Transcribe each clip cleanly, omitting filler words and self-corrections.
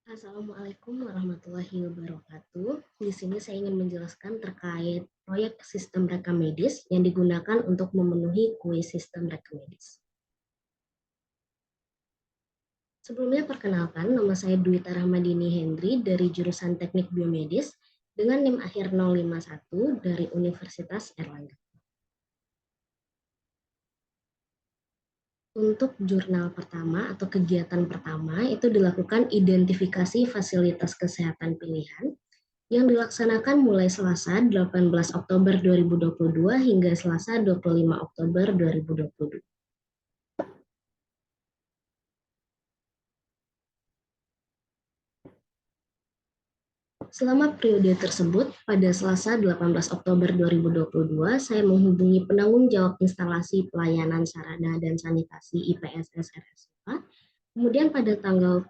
Assalamualaikum warahmatullahi wabarakatuh. Di sini saya ingin menjelaskan terkait proyek sistem reka medis yang digunakan untuk memenuhi kuis sistem reka medis. Sebelumnya perkenalkan, nama saya Dwita Rahmadini Hendri dari jurusan Teknik Biomedis dengan NIM akhir 051 dari Universitas Erlangga. Untuk jurnal pertama atau kegiatan pertama itu dilakukan identifikasi fasilitas kesehatan pilihan yang dilaksanakan mulai Selasa 18 Oktober 2022 hingga Selasa 25 Oktober 2022. Selama periode tersebut, pada Selasa 18 Oktober 2022, saya menghubungi penanggung jawab instalasi pelayanan sarana dan sanitasi IPSS RSUA. Kemudian pada tanggal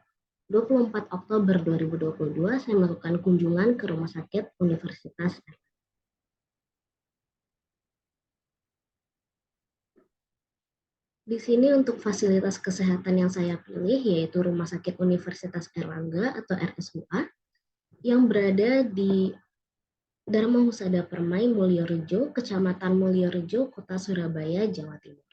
24 Oktober 2022, saya melakukan kunjungan ke Rumah Sakit Universitas. Di sini untuk fasilitas kesehatan yang saya pilih yaitu Rumah Sakit Universitas Erlangga atau RSUA yang berada di Dharma Husada Permai, Mulyorejo, Kecamatan Mulyorejo, Kota Surabaya, Jawa Timur.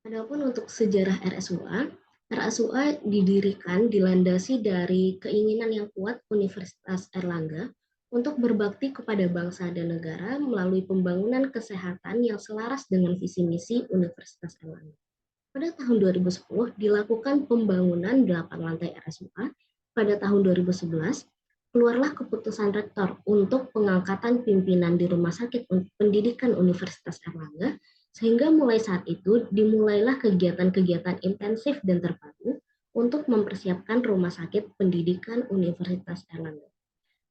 Adapun untuk sejarah RSUA, RSUA didirikan dilandasi dari keinginan yang kuat Universitas Erlangga untuk berbakti kepada bangsa dan negara melalui pembangunan kesehatan yang selaras dengan visi misi Universitas Erlangga. Pada tahun 2010 dilakukan pembangunan 8 lantai RSUA. Pada tahun 2011 keluarlah keputusan rektor untuk pengangkatan pimpinan di Rumah Sakit Pendidikan Universitas Erlangga, sehingga mulai saat itu dimulailah kegiatan-kegiatan intensif dan terpadu untuk mempersiapkan Rumah Sakit Pendidikan Universitas Erlangga.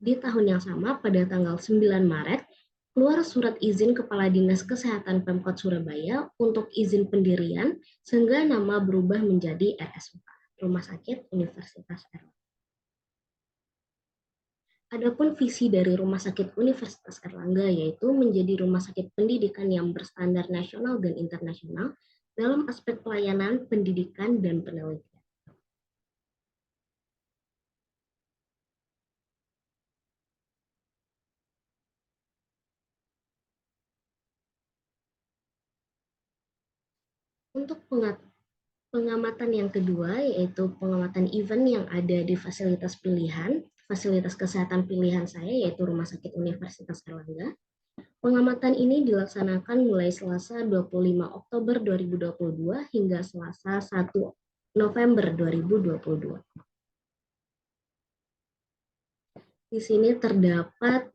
Di tahun yang sama, pada tanggal 9 Maret, keluar surat izin Kepala Dinas Kesehatan Pemkot Surabaya untuk izin pendirian sehingga nama berubah menjadi RSUA, Rumah Sakit Universitas Erlangga. Adapun visi dari Rumah Sakit Universitas Erlangga yaitu menjadi rumah sakit pendidikan yang berstandar nasional dan internasional dalam aspek pelayanan, pendidikan, dan penelitian. Untuk pengamatan yang kedua yaitu pengamatan event yang ada di fasilitas pilihan, fasilitas kesehatan pilihan saya yaitu Rumah Sakit Universitas Erlangga. Pengamatan ini dilaksanakan mulai Selasa 25 Oktober 2022 hingga Selasa 1 November 2022. Di sini terdapat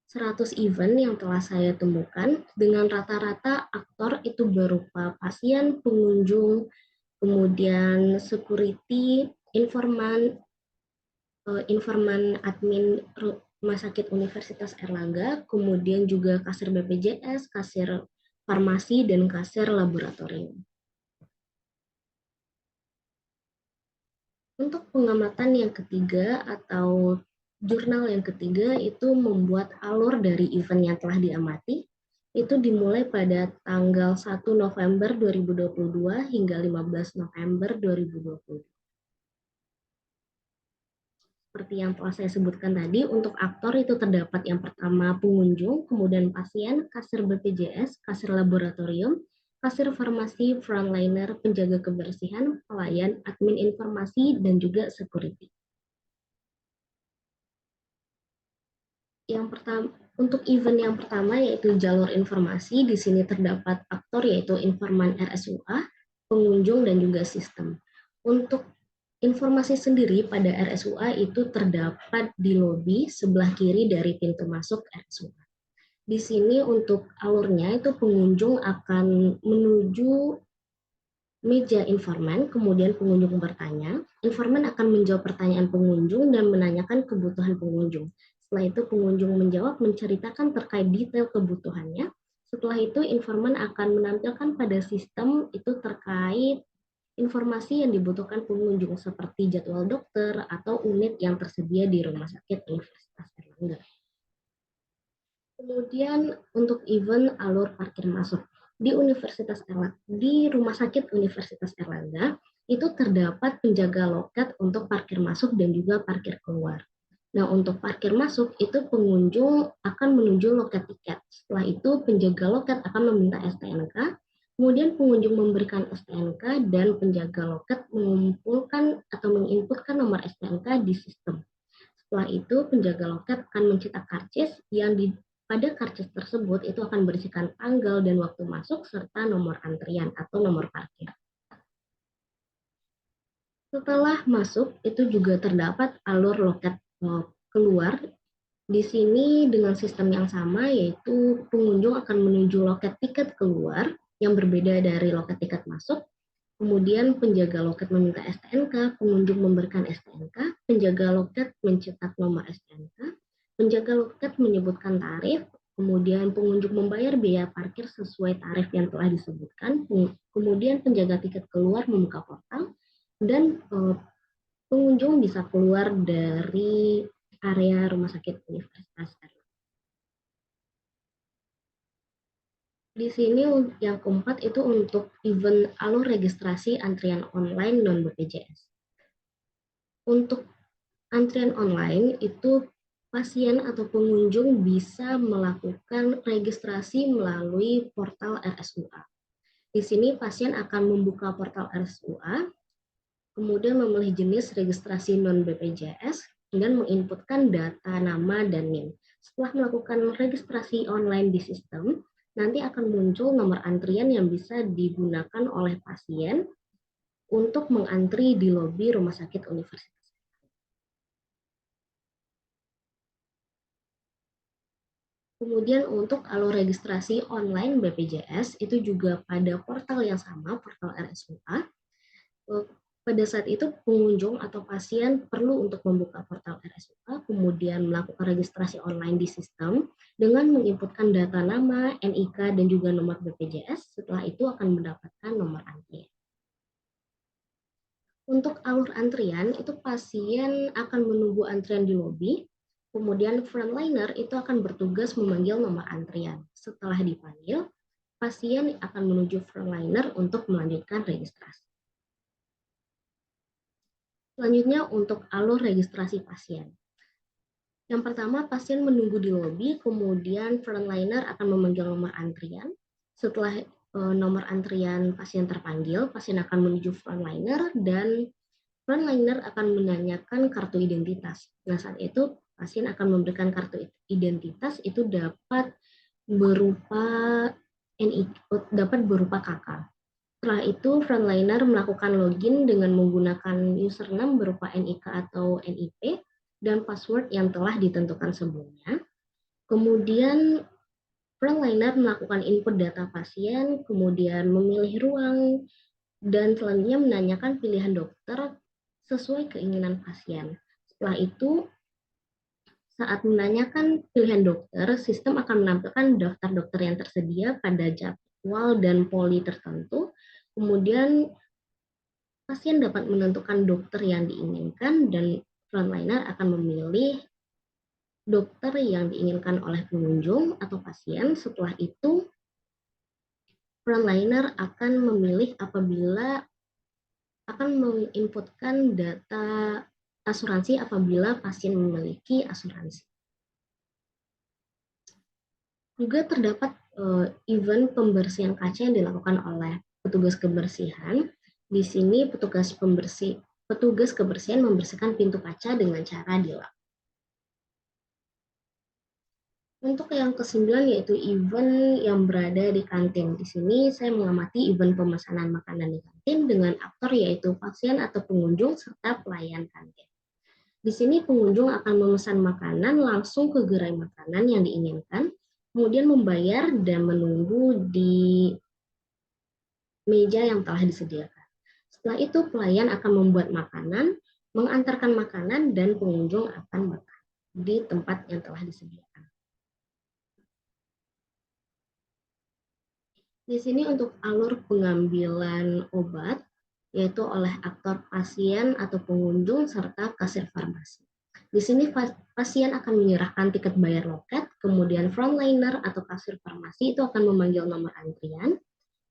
100 event yang telah saya temukan dengan rata-rata aktor itu berupa pasien, pengunjung, kemudian security, informan admin Rumah Sakit Universitas Erlangga, kemudian juga kasir BPJS, kasir farmasi, dan kasir laboratorium. Untuk pengamatan yang ketiga atau jurnal yang ketiga itu membuat alur dari event yang telah diamati. Itu dimulai pada tanggal 1 November 2022 hingga 15 November 2022. Seperti yang telah saya sebutkan tadi, untuk aktor itu terdapat yang pertama pengunjung, kemudian pasien, kasir BPJS, kasir laboratorium, kasir farmasi, frontliner, penjaga kebersihan, pelayan, admin informasi, dan juga security. Yang pertama, untuk event yang pertama yaitu jalur informasi, di sini terdapat aktor yaitu informan RSUA, pengunjung, dan juga sistem. Untuk informasi sendiri pada RSUA itu terdapat di lobi sebelah kiri dari pintu masuk RSUA. Di sini untuk alurnya itu pengunjung akan menuju meja informan, kemudian pengunjung bertanya, informan akan menjawab pertanyaan pengunjung dan menanyakan kebutuhan pengunjung. Setelah itu pengunjung menjawab menceritakan terkait detail kebutuhannya. Setelah itu informan akan menampilkan pada sistem itu terkait informasi yang dibutuhkan pengunjung seperti jadwal dokter atau unit yang tersedia di Rumah Sakit Universitas Erlangga. Kemudian untuk event alur parkir masuk. Di Rumah Sakit Universitas Erlangga itu terdapat penjaga loket untuk parkir masuk dan juga parkir keluar. Nah, untuk parkir masuk itu pengunjung akan menuju loket tiket. Setelah itu penjaga loket akan meminta STNK, kemudian pengunjung memberikan STNK dan penjaga loket mengumpulkan atau menginputkan nomor STNK di sistem. Setelah itu, penjaga loket akan mencetak karcis yang pada karcis tersebut itu akan berisikan tanggal dan waktu masuk serta nomor antrian atau nomor parkir. Setelah masuk, itu juga terdapat alur loket keluar. Di sini dengan sistem yang sama, yaitu pengunjung akan menuju loket tiket keluar yang berbeda dari loket tiket masuk. Kemudian penjaga loket meminta STNK, pengunjung memberikan STNK, penjaga loket mencetak nomor STNK, penjaga loket menyebutkan tarif, kemudian pengunjung membayar biaya parkir sesuai tarif yang telah disebutkan, kemudian penjaga tiket keluar membuka portal, dan pengunjung bisa keluar dari area Rumah Sakit Universitas Erlangga. Di sini yang keempat itu untuk event alur registrasi antrian online non-BPJS. Untuk antrian online itu pasien atau pengunjung bisa melakukan registrasi melalui portal RSUA. Di sini pasien akan membuka portal RSUA, kemudian memilih jenis registrasi non-BPJS, dan menginputkan data nama dan NIM. Setelah melakukan registrasi online di sistem, nanti akan muncul nomor antrian yang bisa digunakan oleh pasien untuk mengantri di lobi Rumah Sakit Universitas. Kemudian untuk alur registrasi online BPJS, itu juga pada portal yang sama, portal RSUA. Pada saat itu pengunjung atau pasien perlu untuk membuka portal RSUA, kemudian melakukan registrasi online di sistem dengan menginputkan data nama, NIK, dan juga nomor BPJS. Setelah itu akan mendapatkan nomor antrian. Untuk alur antrian, itu pasien akan menunggu antrian di lobi, kemudian frontliner itu akan bertugas memanggil nomor antrian. Setelah dipanggil, pasien akan menuju frontliner untuk melanjutkan registrasi. Selanjutnya untuk alur registrasi pasien. Yang pertama, pasien menunggu di lobi, kemudian frontliner akan memanggil nomor antrian. Setelah nomor antrian pasien terpanggil, pasien akan menuju frontliner dan frontliner akan menanyakan kartu identitas. Nah, saat itu pasien akan memberikan kartu identitas itu dapat berupa dapat berupa KK. Setelah itu, frontliner melakukan login dengan menggunakan username berupa NIK atau NIP dan password yang telah ditentukan sebelumnya. Kemudian, frontliner melakukan input data pasien, kemudian memilih ruang, dan selanjutnya menanyakan pilihan dokter sesuai keinginan pasien. Setelah itu, saat menanyakan pilihan dokter, sistem akan menampilkan daftar dokter yang tersedia pada jadwal dan poli tertentu. Kemudian pasien dapat menentukan dokter yang diinginkan dan frontliner akan memilih dokter yang diinginkan oleh pengunjung atau pasien. Setelah itu, frontliner akan memilih apabila akan menginputkan data asuransi apabila pasien memiliki asuransi. Juga terdapat event pembersihan kaca yang dilakukan oleh petugas kebersihan. Di sini petugas kebersihan membersihkan pintu kaca dengan cara dilap. Untuk yang ke-9 yaitu event yang berada di kantin. Di sini saya mengamati event pemesanan makanan di kantin dengan aktor yaitu pasien atau pengunjung serta pelayan kantin. Di sini pengunjung akan memesan makanan langsung ke gerai makanan yang diinginkan, kemudian membayar dan menunggu di meja yang telah disediakan. Setelah itu pelayan akan membuat makanan, mengantarkan makanan, dan pengunjung akan makan di tempat yang telah disediakan. Di sini untuk alur pengambilan obat, yaitu oleh aktor pasien atau pengunjung serta kasir farmasi. Di sini pasien akan menyerahkan tiket bayar loket, kemudian frontliner atau kasir farmasi itu akan memanggil nomor antrian,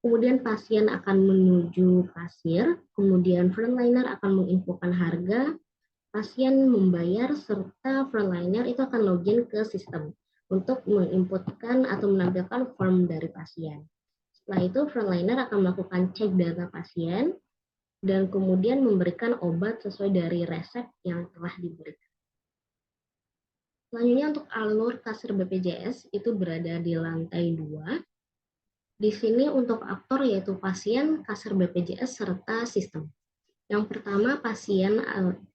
kemudian pasien akan menuju kasir, kemudian frontliner akan menginfokan harga, pasien membayar, serta frontliner itu akan login ke sistem untuk menginputkan atau menampilkan form dari pasien. Setelah itu, frontliner akan melakukan cek data pasien dan kemudian memberikan obat sesuai dari resep yang telah diberikan. Selanjutnya untuk alur kasir BPJS itu berada di lantai 2. Di sini untuk aktor yaitu pasien, kasir BPJS, serta sistem. Yang pertama, pasien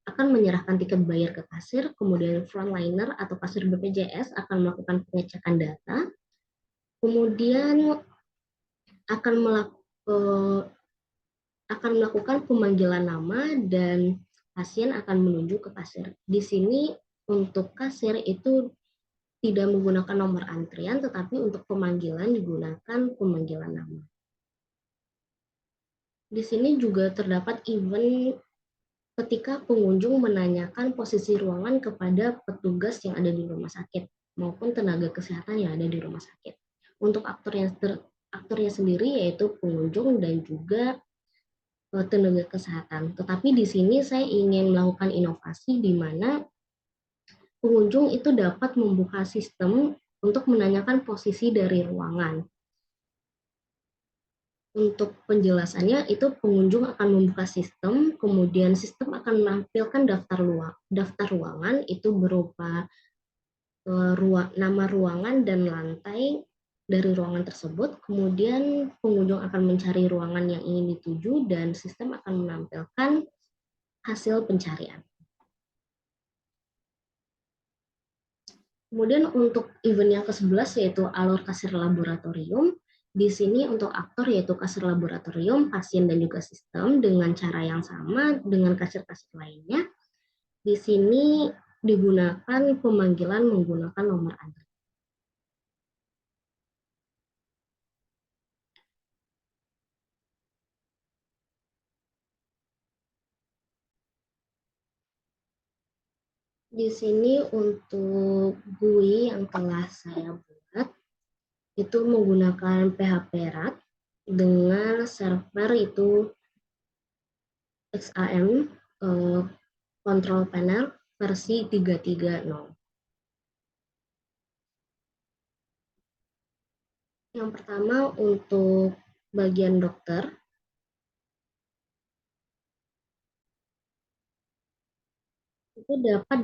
akan menyerahkan tiket bayar ke kasir, kemudian frontliner atau kasir BPJS akan melakukan pengecekan data, kemudian akan melakukan pemanggilan nama dan pasien akan menuju ke kasir. Di sini untuk kasir itu tidak menggunakan nomor antrian, tetapi untuk pemanggilan digunakan pemanggilan nama. Di sini juga terdapat event ketika pengunjung menanyakan posisi ruangan kepada petugas yang ada di rumah sakit maupun tenaga kesehatan yang ada di rumah sakit. Untuk aktornya sendiri yaitu pengunjung dan juga tenaga kesehatan. Tetapi di sini saya ingin melakukan inovasi di mana pengunjung itu dapat membuka sistem untuk menanyakan posisi dari ruangan. Untuk penjelasannya itu pengunjung akan membuka sistem, kemudian sistem akan menampilkan daftar ruangan itu berupa nama ruangan dan lantai dari ruangan tersebut. Kemudian pengunjung akan mencari ruangan yang ingin dituju dan sistem akan menampilkan hasil pencarian. Kemudian untuk event yang ke-11 yaitu alur kasir laboratorium. Di sini untuk aktor yaitu kasir laboratorium, pasien, dan juga sistem dengan cara yang sama dengan kasir-kasir lainnya. Di sini digunakan pemanggilan menggunakan nomor antrian. Di sini untuk GUI yang telah saya buat itu menggunakan PHP RAT dengan server itu XAM Control Panel versi 330. Yang pertama untuk bagian dokter, itu dapat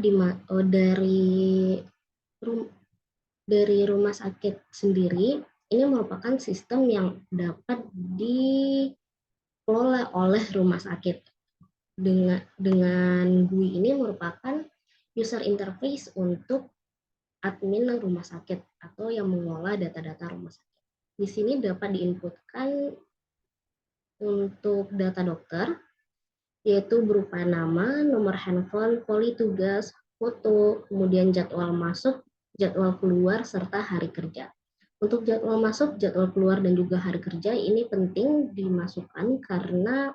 dari rumah sakit sendiri. Ini merupakan sistem yang dapat dikelola oleh rumah sakit. Dengan GUI ini merupakan user interface untuk admin rumah sakit atau yang mengelola data-data rumah sakit. Di sini dapat diinputkan untuk data dokter, yaitu berupa nama, nomor handphone, poli tugas, foto, kemudian jadwal masuk, jadwal keluar, serta hari kerja. Untuk jadwal masuk, jadwal keluar, dan juga hari kerja ini penting dimasukkan karena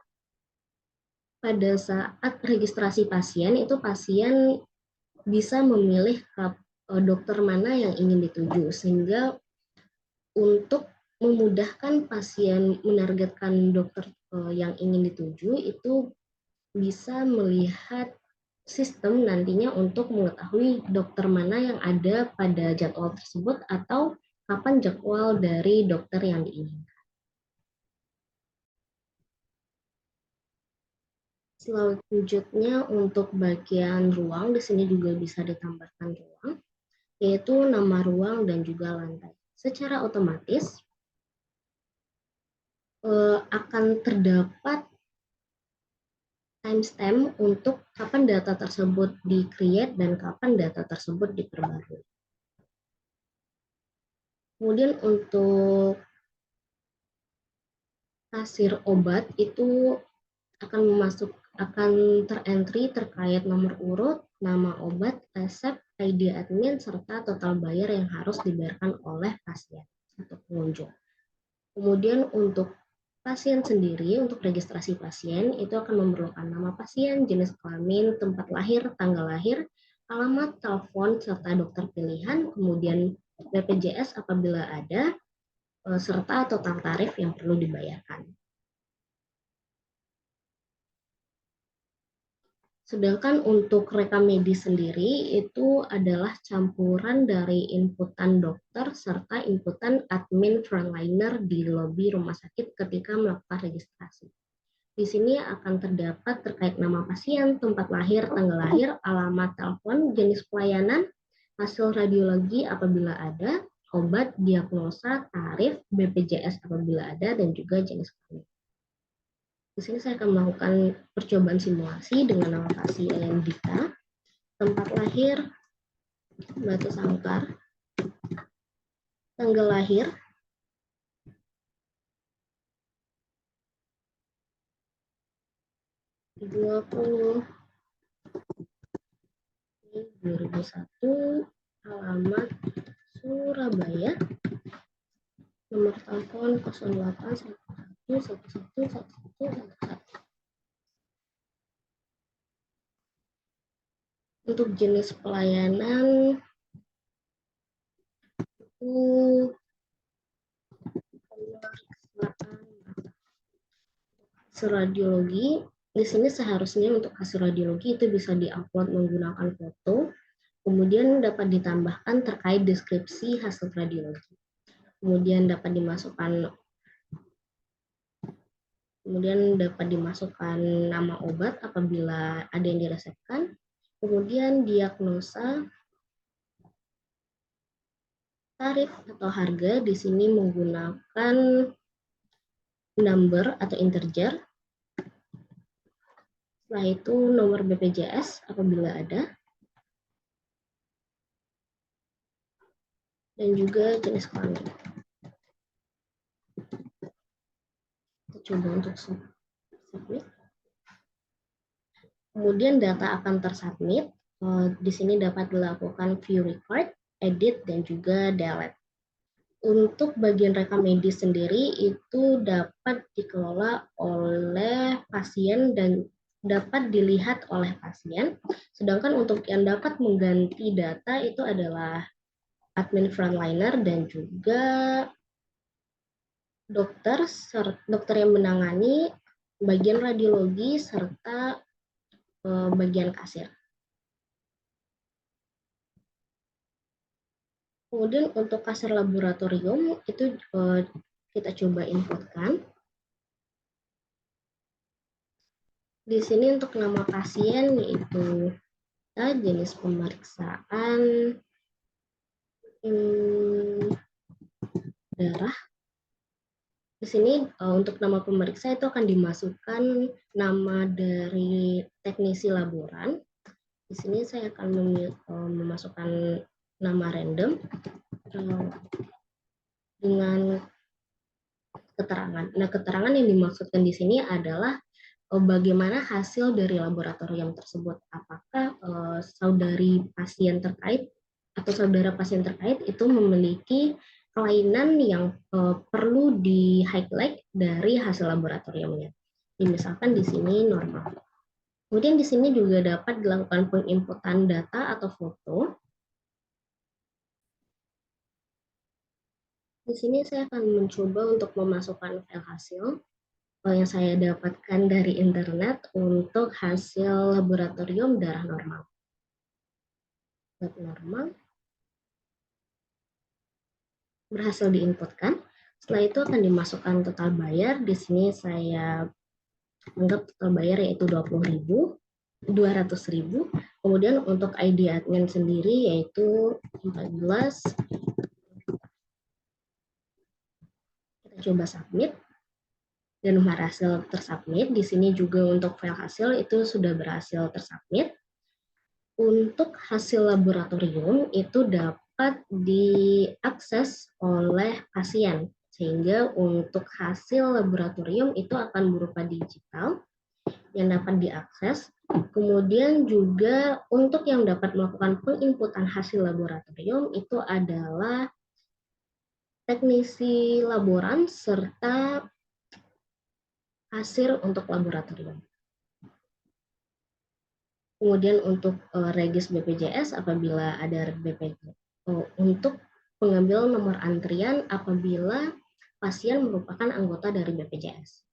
pada saat registrasi pasien, itu pasien bisa memilih dokter mana yang ingin dituju, sehingga untuk memudahkan pasien menargetkan dokter yang ingin dituju, itu bisa melihat sistem nantinya untuk mengetahui dokter mana yang ada pada jadwal tersebut atau kapan jadwal dari dokter yang diinginkan. Selanjutnya untuk bagian ruang, di sini juga bisa ditambahkan ruang, yaitu nama ruang dan juga lantai. Secara otomatis akan terdapat timestamp untuk kapan data tersebut di-create dan kapan data tersebut diperbarui. Kemudian untuk kasir obat itu akan terentry terkait nomor urut, nama obat, resep, ID admin, serta total bayar yang harus dibayarkan oleh pasien atau pengunjung. Kemudian untuk pasien sendiri, untuk registrasi pasien, itu akan memerlukan nama pasien, jenis kelamin, tempat lahir, tanggal lahir, alamat, telepon, serta dokter pilihan, kemudian BPJS apabila ada, serta total tarif yang perlu dibayarkan. Sedangkan untuk rekam medis sendiri itu adalah campuran dari inputan dokter serta inputan admin frontliner di lobi rumah sakit ketika melakukan registrasi. Di sini akan terdapat terkait nama pasien, tempat lahir, tanggal lahir, alamat telepon, jenis pelayanan, hasil radiologi apabila ada, obat, diagnosa, tarif, BPJS apabila ada, dan juga jenis kelamin. Di sini saya akan melakukan percobaan simulasi dengan nama pasien Dita, tempat lahir Batu Sangkar, tanggal lahir 20 alamat Surabaya, nomor telepon 08 11 11 11. Untuk jenis pelayanan itu hasil radiologi. Di sini seharusnya untuk hasil radiologi itu bisa diupload menggunakan foto, kemudian dapat ditambahkan terkait deskripsi hasil radiologi. Kemudian dapat dimasukkan nama obat apabila ada yang diresepkan, kemudian diagnosa, tarif atau harga di sini menggunakan number atau integer. Setelah itu nomor BPJS apabila ada, dan juga jenis kelamin. Kita coba untuk submit. Kemudian data akan tersubmit. Di sini dapat dilakukan view record, edit, dan juga delete. Untuk bagian rekam medis sendiri itu dapat dikelola oleh pasien dan dapat dilihat oleh pasien. Sedangkan untuk yang dapat mengganti data itu adalah admin frontliner dan juga dokter yang menangani bagian radiologi serta bagian kasir. Kemudian untuk kasir laboratorium itu kita coba inputkan. Di sini untuk nama pasien yaitu jenis pemeriksaan darah. Di sini untuk nama pemeriksa itu akan dimasukkan nama dari teknisi laboran. Di sini saya akan memasukkan nama random dengan keterangan. Nah, keterangan yang dimaksudkan di sini adalah bagaimana hasil dari laboratorium tersebut. Apakah saudari pasien terkait atau saudara pasien terkait itu memiliki kelainan yang perlu di-highlight dari hasil laboratoriumnya. Misalkan di sini normal. Kemudian di sini juga dapat dilakukan penginputan data atau foto. Di sini saya akan mencoba untuk memasukkan file hasil yang saya dapatkan dari internet untuk hasil laboratorium darah normal. Lab normal berhasil diinputkan. Setelah itu akan dimasukkan total bayar. Di sini saya anggap total bayar yaitu 20.000, 200.000. Kemudian untuk ID admin sendiri yaitu 14. Kita coba submit. Dan hasil tersubmit. Di sini juga untuk file hasil itu sudah berhasil tersubmit. Untuk hasil laboratorium itu dapat diakses oleh pasien, sehingga untuk hasil laboratorium itu akan berupa digital yang dapat diakses. Kemudian juga untuk yang dapat melakukan penginputan hasil laboratorium itu adalah teknisi laboran serta kasir untuk laboratorium. Kemudian untuk regis BPJS apabila ada BPJS. Untuk pengambil nomor antrian apabila pasien merupakan anggota dari BPJS.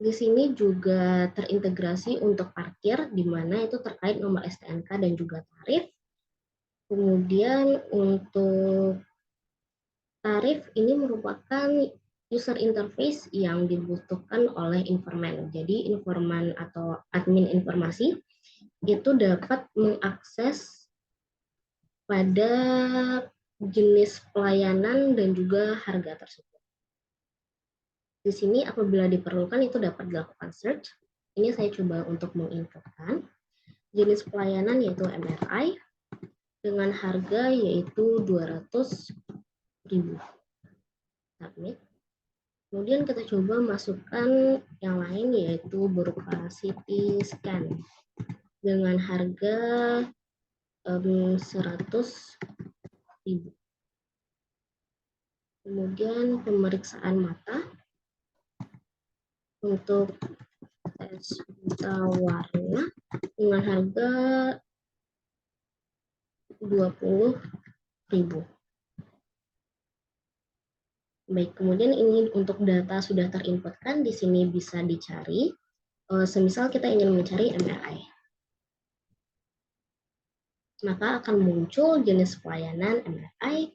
Di sini juga terintegrasi untuk parkir, di mana itu terkait nomor STNK dan juga tarif. Kemudian untuk tarif ini merupakan user interface yang dibutuhkan oleh informan. Jadi informan atau admin informasi itu dapat mengakses pada jenis pelayanan dan juga harga tersebut. Di sini apabila diperlukan itu dapat dilakukan search. Ini saya coba untuk menginputkan jenis pelayanan yaitu MRI dengan harga yaitu 200.000. Submit. Kemudian kita coba masukkan yang lain yaitu berupa CT scan dengan harga 100.000. Kemudian pemeriksaan mata untuk tes buta warna dengan harga 20.000. Baik, kemudian ini untuk data sudah terinputkan, di sini bisa dicari. Semisal kita ingin mencari MRI, maka akan muncul jenis pelayanan MRI,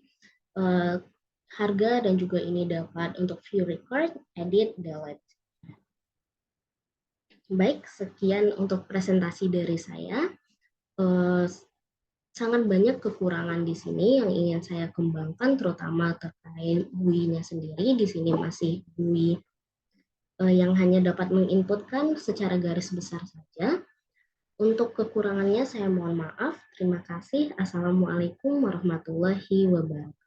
harga, dan juga ini dapat untuk view record, edit, delete. Baik, sekian untuk presentasi dari saya. Sangat banyak kekurangan di sini yang ingin saya kembangkan, terutama terkait GUI-nya sendiri. Di sini masih GUI yang hanya dapat menginputkan secara garis besar saja. Untuk kekurangannya saya mohon maaf. Terima kasih. Assalamualaikum warahmatullahi wabarakatuh.